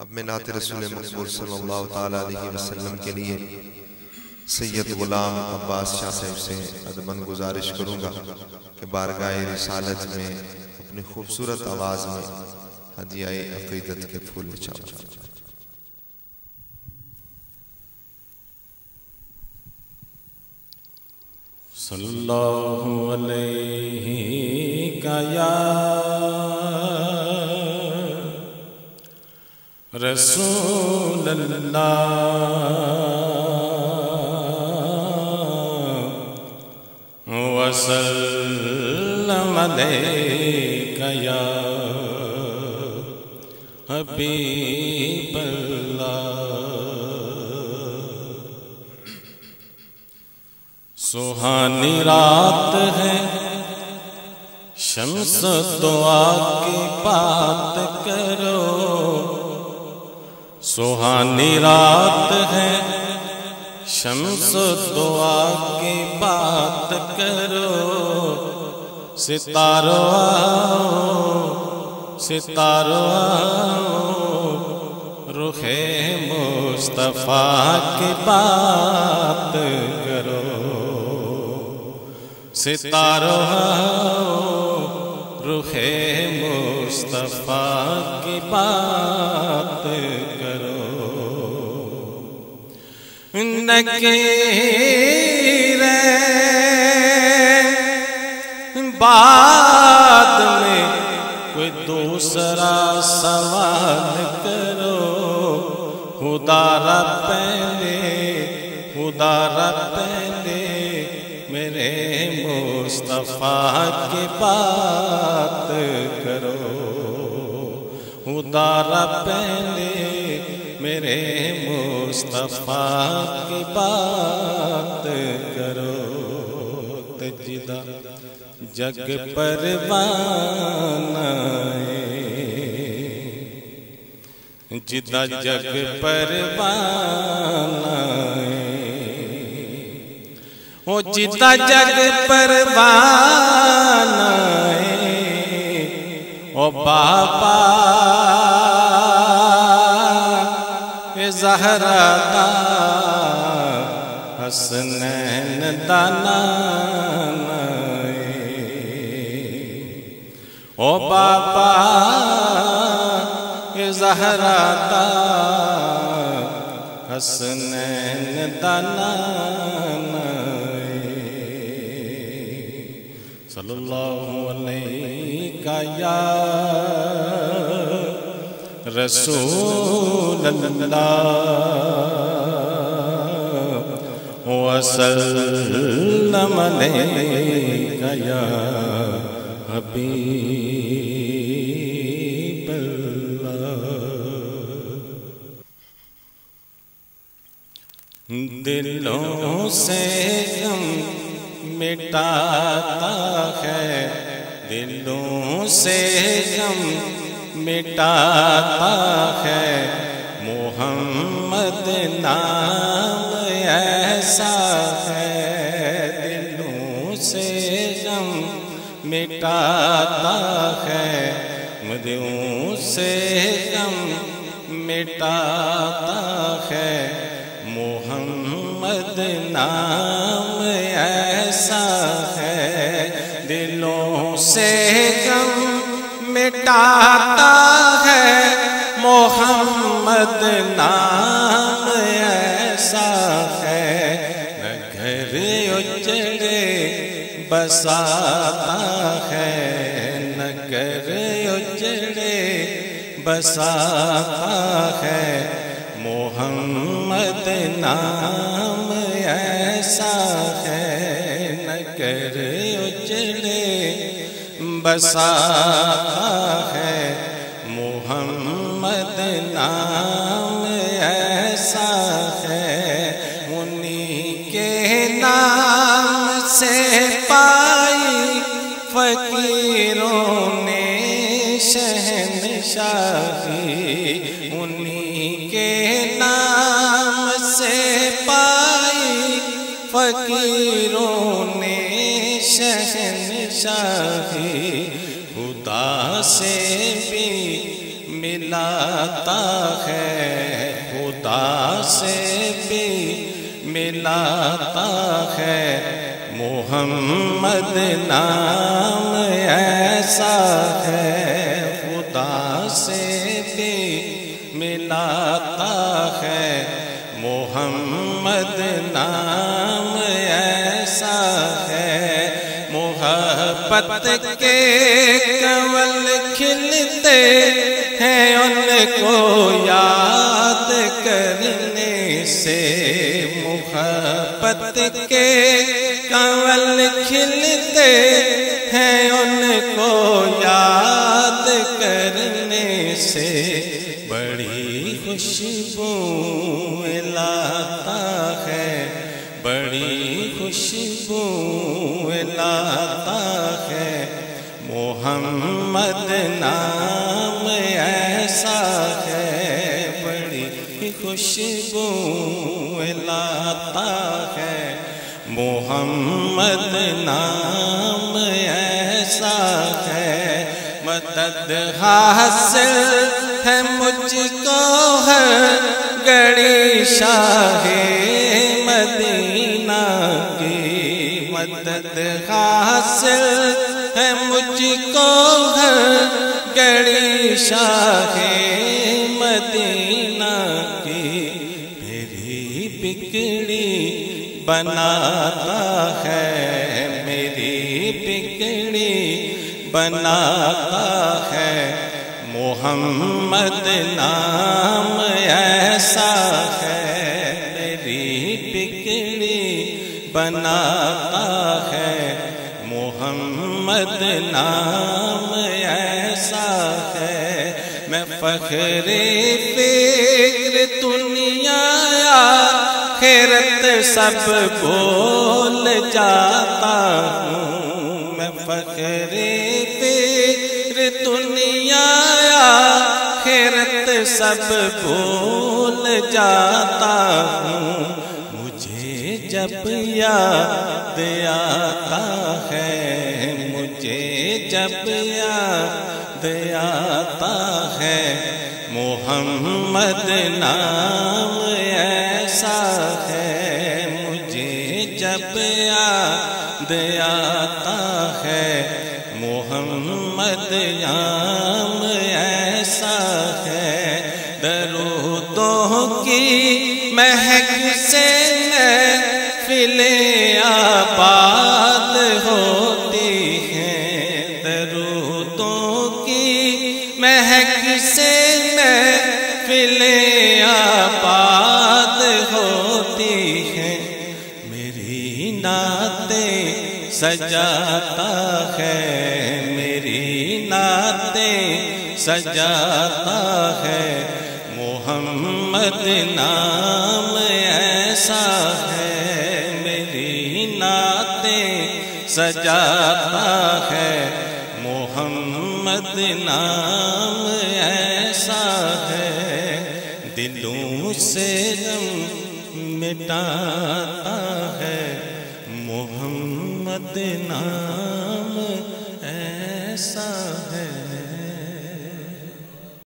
اب میں نعت رسول مقبول صلی اللہ تعالیٰ علیہ وسلم کے لیے سید غلام عباس شاہ صاحب سے ادباً گزارش کروں گا کہ بارگاہ رسالت میں اپنی خوبصورت آواز میں ہدیہ عقیدت کے پھول بچھاؤں۔ صلی اللہ علیہ یا رسول اللہ وسلم علیک یا حبیب اللہ۔ سہانی رات ہے شمس دعا کی بات کرو، سہانی رات ہے شمس دعا کی بات کرو، ستاروں آؤ ستاروں آؤ رخ مصطفیٰ کی بات کرو، ستاروں آؤ رخ مصطفیٰ کی بات کرو۔ نکیر بعد میں کوئی دوسرا سوال کرو، خدا را پہلے میرے مصطفیٰ کی بات کرو، خدا را پہلے میرے مصطفیٰ کی بات کرو۔ تجدہ جگ پروانہ جدہ جگ پروانہ او جدہ جگ پروانہ او بابا زہرا دا حسنین دا نانا او بابا زہرا دا حسنین دا نانا۔ صلی اللہ علیہ یا رسول اللہ وسلم علیک یا حبیب اللہ۔ دلوں سے غم مٹاتا ہے، دلوں سے غم مٹاتا ہے، محمد نام ایسا ہے، دلوں سے غم مٹاتا ہے، دلوں سے غم مٹاتا ہے، محمد نام ایسا ہے، دلوں سے غم مٹاتا ہے، محمد نام ایسا ہے، نہ گھر اجڑے بساتا ہے، نہ گھر اجڑے بساتا ہے، محمد نام ایسا ہے، نہ گھر اجڑے بساتا ہے، محمد نام ایسا ہے، انہی کے نام سے پائی فقیروں نے شہنشاہی، انہی کے نام سے پائی فقیروں نے شہنشاہی، خدا سے بھی مل ملاتا ہے، خدا سے بھی ملاتا ہے، محمد نام ایسا ہے، خدا سے بھی ملاتا ہے، محمد نام ایسا ہے، محبت کے کنول کھلتے ہیں ان کو یاد کرنے سے، محبت کے کنول کھلتے ہیں ان کو یاد کرنے سے، بڑی خوشبو لاتا ہے، بڑی خوشبو لاتا ہے، محمد نام ایسا ہے، بڑی خوشبو لاتا ہے، محمد نام ایسا ہے، مدد حاصل ہے مجھ کو ہر گھڑی شاہ مدینہ کی، مدد حاصل ہے مجھ کو ہر گھڑی شاہ مدینہ کی، میری بگڑی بناتا ہے، میری بگڑی بناتا ہے، محمد نام ایسا ہے، میری بگڑی بناتا ہے، محمد نام ایسا ہے، میں فخر فکر دنیا آخرت سب بھول جاتا ہوں، میں فخر فکر دنیا آخرت سب بھول جاتا ہوں، مجھے جب یاد آتا ہے، مجھے جب یاد آتا ہے، محمد نام ایسا ہے، مجھے جب یاد آتا ہے، محمد نام ایسا ہے، درودوں کی مہک سے محفلیں آباد ہوتی ہیں، درودوں کی مہک سے محفلیں آباد ہوتی ہیں، میری نعتیں سجاتا ہے، میری نعتیں سجاتا ہے، محمد نام ایسا ہے، میری نعتیں سجاتا ہے، محمد نام ایسا ہے، دلوں سے غم مٹاتا ہے، محمد نام ایسا